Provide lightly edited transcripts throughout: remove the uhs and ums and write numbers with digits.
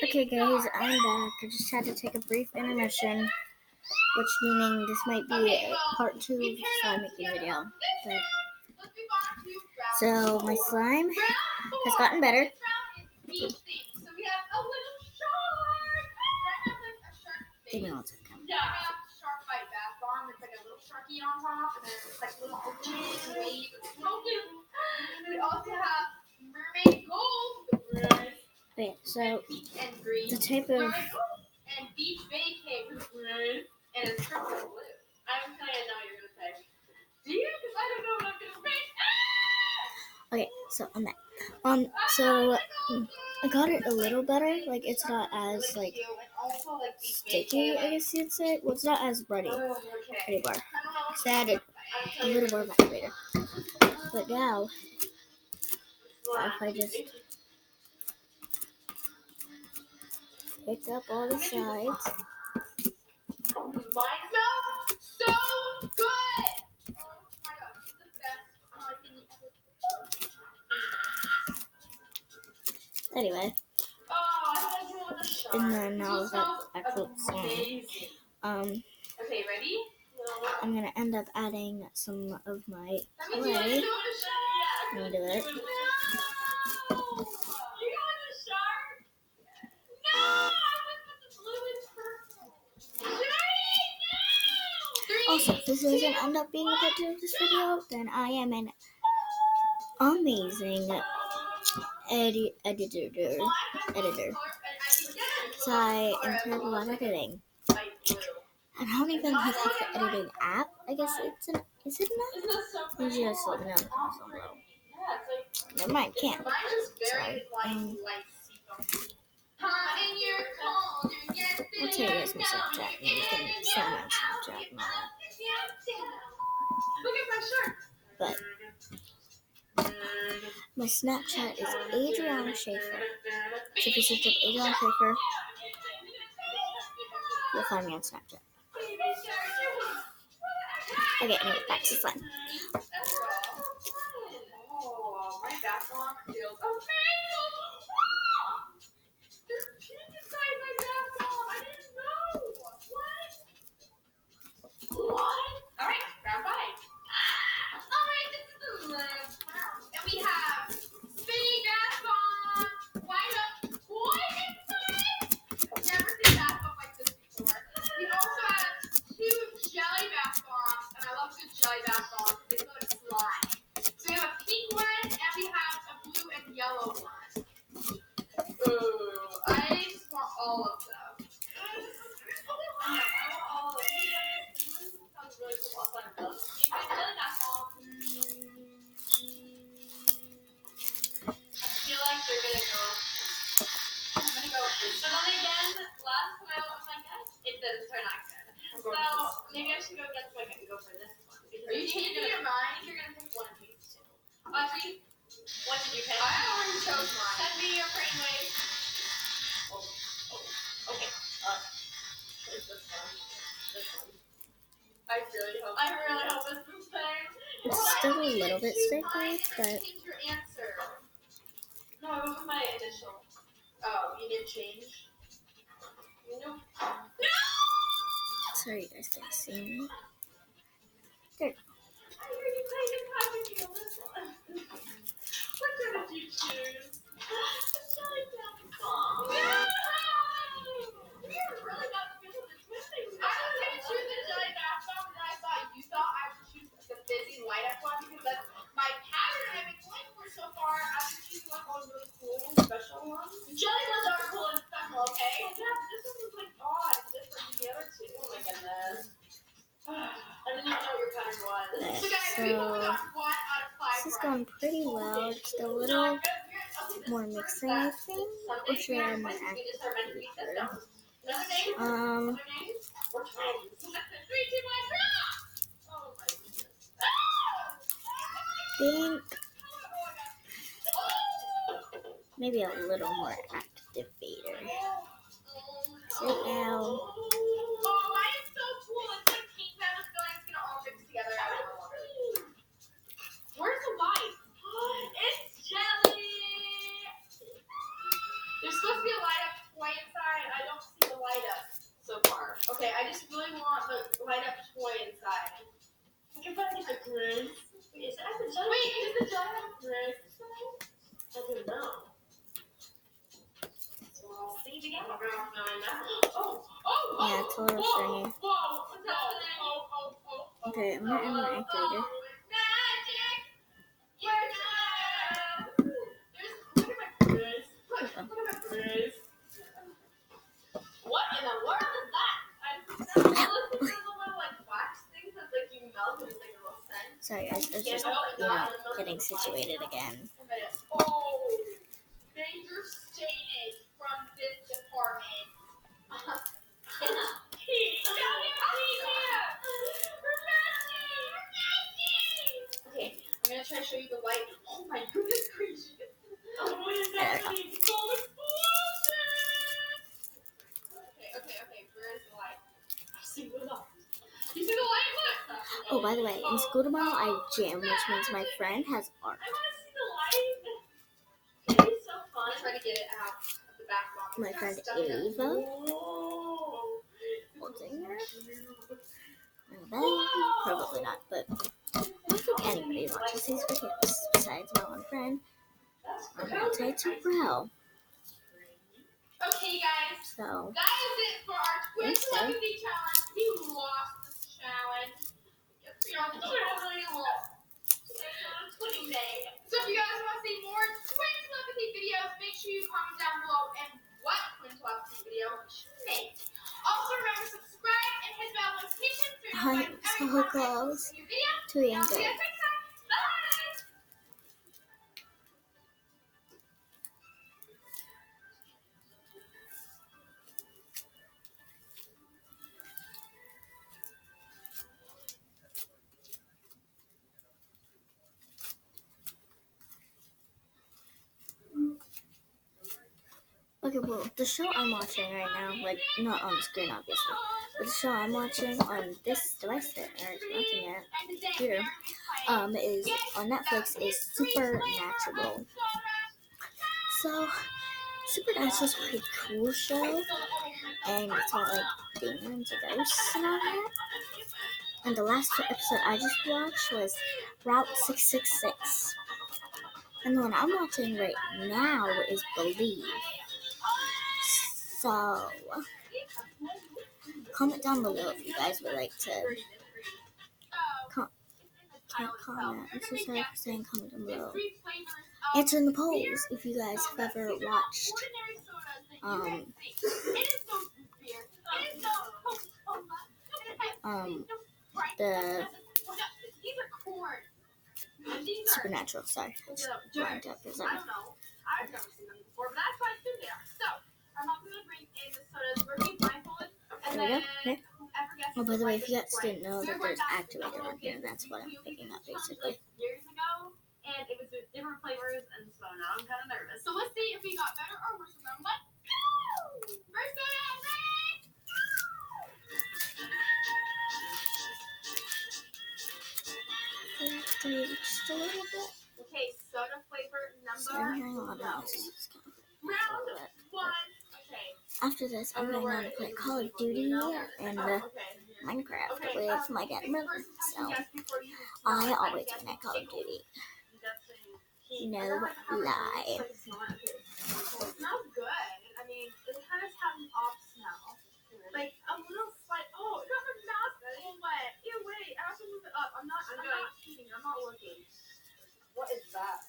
Okay guys, I'm back. I just had to take a brief intermission, which meaning this might be part 2 of the slime making video. But, so my slime has gotten better. Give me one second. Okay, so the type of okay, so I'm back. So I got it a little better. Like it's not as like sticky, I guess you'd say. Well, it's not as bready anymore. So I added a little more activator. But now, if I just pick up all the sides. Mine smells so good! Anyway, and then now I've got the actual slime. Okay, ready? I'm gonna end up adding some of my clay into it. Also, if this doesn't end up being a part 2 of this video, then I am an amazing editor. So I am terrible at editing. I don't even have the editing app. I guess is it enough? Let me just let me know in the comments down below. Never mind, can't. Sorry. I'll tell you guys my Snapchat and you can send my Snapchat and all that. But my Snapchat is Adriana Schaefer. So if you search up Adriana Schaefer, you'll find me on Snapchat. Okay, anyway, back to slime. My back block feels amazing! Alright, round 5. Alright, this is the last round. And we have spinny bath bomb, white up, never seen bath bomb like this before. We also have 2 jelly bath bombs, and I love good jelly bath bombs because they feel like slime. So we have a pink one, and we have a blue and yellow one. Ooh, I just want all of them. Maybe I should go get so I can go for this one. Are you changing your mind? You're gonna pick one of these two. Audrey, what did you pick? I already chose mine. Send me your brainwave. Okay. This one. I really hope it's the same. It's still a little bit sticky, but Change your answer. No, I went with my initial. Oh, you didn't change? Nope. No! Sorry, you guys can't see me. There. I hear you playing this one. What did you choose? A jelly bath bomb. No! You're really not good at twisting. I was going to choose a jelly bath bomb, and I thought you thought I would choose the fizzy light up one because that's my pattern I've been going for so far. I've been choosing like all really cool, special ones. Jelly ones are cool and special, okay? Yeah, but this one was like odd, different than the other 2. Oh my goodness. I didn't even know what your pattern was. So guys, we only got 1 out of 5. This is going pretty well. Just a little more mixing, I think. Or should I more active? Think maybe a little more activator. So now. Where's the light? It's jelly! There's supposed to be a light up toy inside. I don't see the light up so far. Okay, I just really want the light up toy inside. I can find a Grizz. Wait, is it at the jug? Wait, is the jug have Grizz? I don't know. So I'll see it again. Oh, Yeah, it's a little stringy. whoa, what's happening? Okay, I'm gonna end my activator. Magic! You're not! Look at my Grizz. Look at my Grizz. What in the world is that? Listen to the little like wax things that like you melt and it's like a little scent. Sorry guys, I was just, getting situated again. Oh, danger stated from this department. Okay, I'm gonna try to show you the light. Oh my goodness gracious. What is that? It's called explosion! Okay, where is the light? I see the light. You see the light? Look! Oh, by the way, in school tomorrow I have gym, which means my friend has art. I want to see the light. It's so fun. Try to get it out of the back box. My friend Ava. Holding her. Probably not, but I don't think anybody watches these videos besides my one friend. I'll say it's well. Okay, guys. So, that is it for our Twin Telepathy Challenge. We lost this challenge. We totally lost. So if you guys want to see more Twin Telepathy videos, make sure you comment down below and what Twin Telepathy video we should make. Also remember to subscribe and hit the bell notification so you I'm so close to being See you good. guys next time. Bye! Okay, well, the show I'm watching right now, like, not on the screen, obviously, but the show I'm watching on this device that I'm watching at computer, is on Netflix, is Supernatural. So, Supernatural's a pretty cool show, and it's about, like, demons and ghosts and all that. And the last episode I just watched was Route 666. And the one I'm watching right now is Believe. So, comment down below if you guys would like to can't comment. I'm so sorry for saying comment down below. Answer in the polls if you guys have ever watched the Supernatural. Sorry, I just blanked out for a second. I've never seen them before, but that's why I assume they are. So, our mom's gonna bring in the sodas. We're being blindfolded, and There we then go. Okay. whoever gets Oh, by the way, if you this guys didn't know that there's activator on here, that's what I'm picking up basically. Years ago, and it was with different flavors, and so now I'm kind of nervous. So let's see if we got better or worse from them. Let's go! First soda, ready? Just a little bit. Okay, soda flavor So I'm number hearing a lot of noises. It's kind of round a little bit. one. Okay. After this, I'm going on to play Call of Duty and Minecraft with my dad and brother. So, I always win at Call of Duty. No lie. It smells good. I mean, it kind of has an off smell. Like a little slight. Oh, it got my mouth full wet. Ew, wait. I have to move it up. I'm not cheating. I'm not looking. What is that?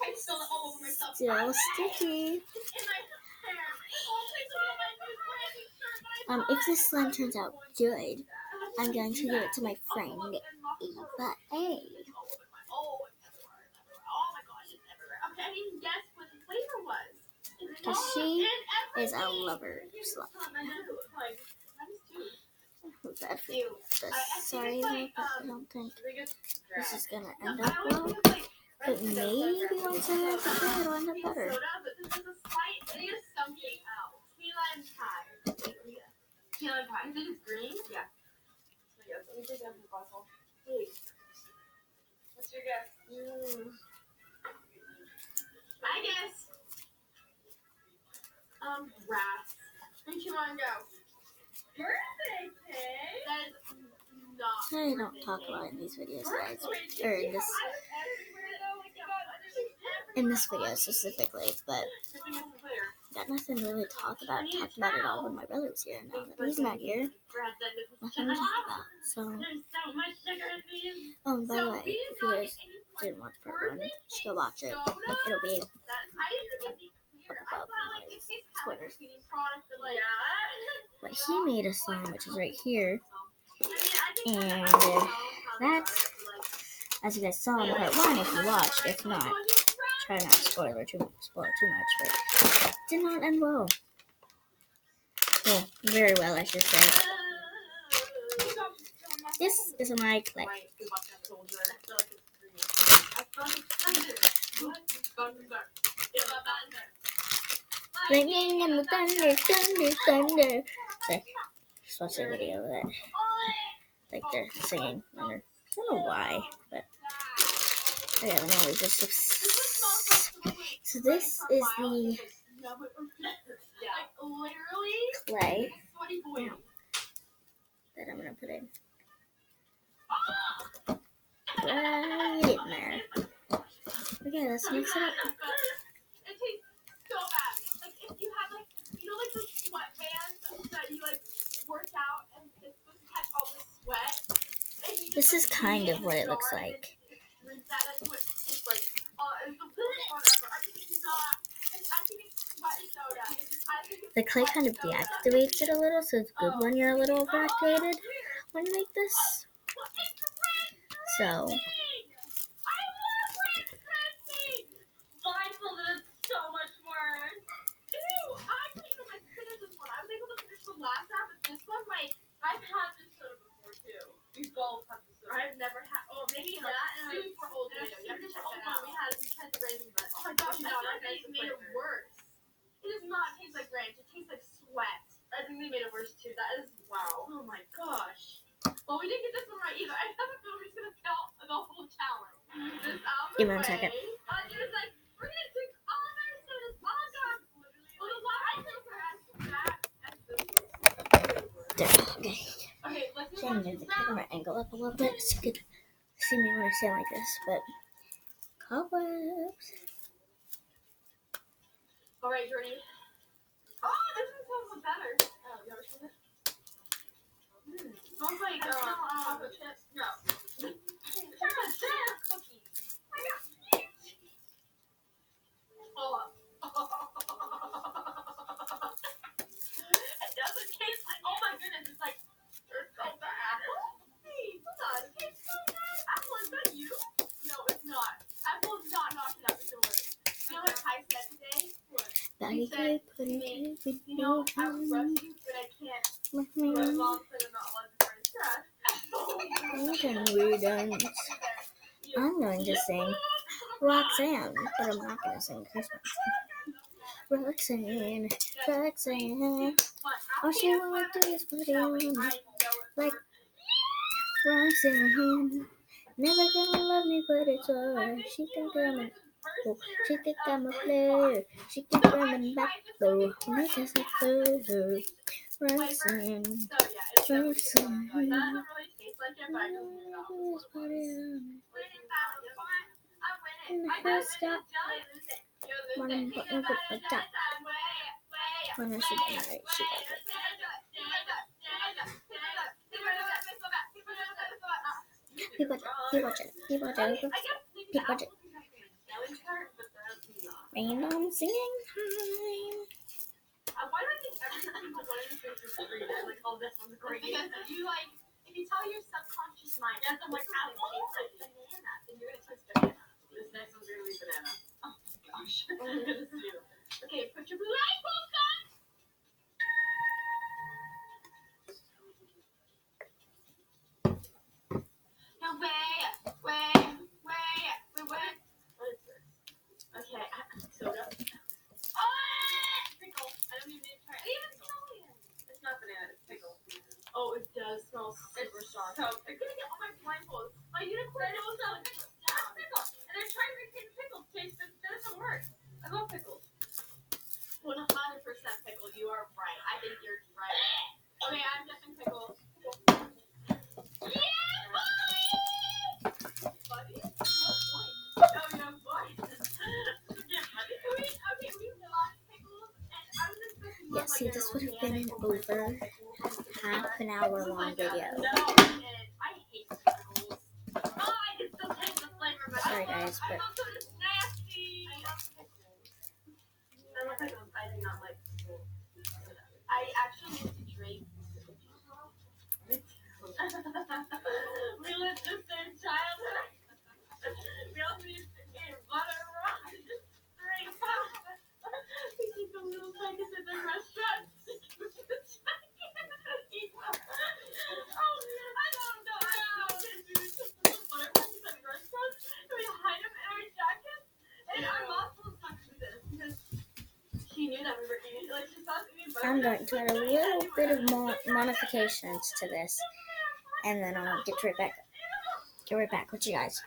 I spilled it all over myself. Still sticky. It's in my hair. Oh, please don't let me wear this shirt. If this slime turns out good, I'm going to give it to my friend Eva A. Oh, my gosh, it's everywhere. Okay, I didn't guess what the flavor was. Because she is a lover of slime. Bad for this. Sorry, though, but I don't think this is going to end up well. But maybe once I have the food, it'll end up better. It is something else. Key lime pie. Key lime pie. You think it's green? Yeah. Yes, let me take that from the bottle. Wait. What's your guess? I guess. sounds grass. Three, two, one, go. Birthday cake. That is not. I don't talk a lot in these videos, guys. Or in this video specifically, but got nothing to really talk about. I talked about it all when my brother was here. Now that he's not here, nothing to talk about. So, by the way, if you guys didn't watch part 1, just go watch it. It'll be up above in my Twitter. But he made a slime, which is right here, and that's, as you guys saw in part 1 if you watched. If not, try not to spoil too much, but did not end well. Well, very well, I should say. This is my clay. Lightning and the thunder, thunder, thunder. So, just watch the video of that. Like they're singing under. I don't know why, but yeah, I'm always just. So this is the clay that I'm gonna put in. Right in there. Okay, let's mix it up. It tastes so bad. Like if you have like those sweatbands that you work out and it's supposed to catch all the sweat. This is kind of what it looks like. That's what it tastes like. The clay kind of deactivates it a little, so it's good when you're a little overactivated when you make this. So. I've had this soda before too. We both have this soda. I've never had. Oh, maybe that super old video. You have to check that out. We had raisin bread. Oh my gosh, that made it worse. It does not taste like ranch. It tastes like sweat. I think they made it worse too. That is wow. Oh my gosh. Well, we didn't get this one right either. I have a feeling we're just gonna fail the whole challenge. This out of the Give me 1 second. It was like we're gonna drink all of our sodas. All of our. Well, the one I took for us that. There. Okay. Okay, let's So I'm gonna move the camera angle up a little bit so you could see me when I say like this, but cobwebs. All right, Jordy. Oh, this one smells better. Oh, you ever smelled it? Smells like chocolate chips. No. Chocolate chip cookies. Oh. It doesn't taste like. Oh my goodness, it's like. They're so bad. Hey, hold on. It tastes so bad. Apple, is that you? No, it's not. Apple is not knocking out the door. You know what Ty said today? What? Baggy cake, pudding cake, You know, I would brush you, but I can't. Brush long because I'm not allowed to burn trash. we're done. I'm going to sing Roxanne, but I'm not going to sing Christmas. Roxanne, Roxanne, all she wanna do is put it on like Roxanne. Never gonna love me, but it's alright. She think I'm a player. She think I'm in back though. And I just like her. Roxanne, Roxanne. And the hair stop. When I'm putting good for that. When I should be right, she got it. People. Random singing time. Why do I think every single one of these things is great? Like, oh, this one's great. Because you if you tell your subconscious mind, yes, I'm like, apple tastes like banana, then you're gonna taste banana. This next one's gonna be banana. Oh my gosh. Okay, put your blindfolds on. No, wait. What is this? Okay, soda. Pickle. I don't even need to try it. Even smell it. It's not banana, it's pickle. Oh, it does smell super strong. So, I'm gonna get all my blindfolds. My unicorn knows how to pickle. Pickle. And I'm trying to recreate the pickle taste, but it doesn't work. I love pickles. 100% pickles. Yeah, see, this would have been an over half an hour long video. I hate pickles. Oh, I can still taste the flavor, but Sorry, guys, but it's nasty. I love pickles. I do not like pickles. I actually used to drink pickle juice. We lived the same childhood. We also used to eat butter rock. Drink. We keep the little packets at the restaurant. I'm going to add a little bit of modifications to this, and then I'll get right back with you guys.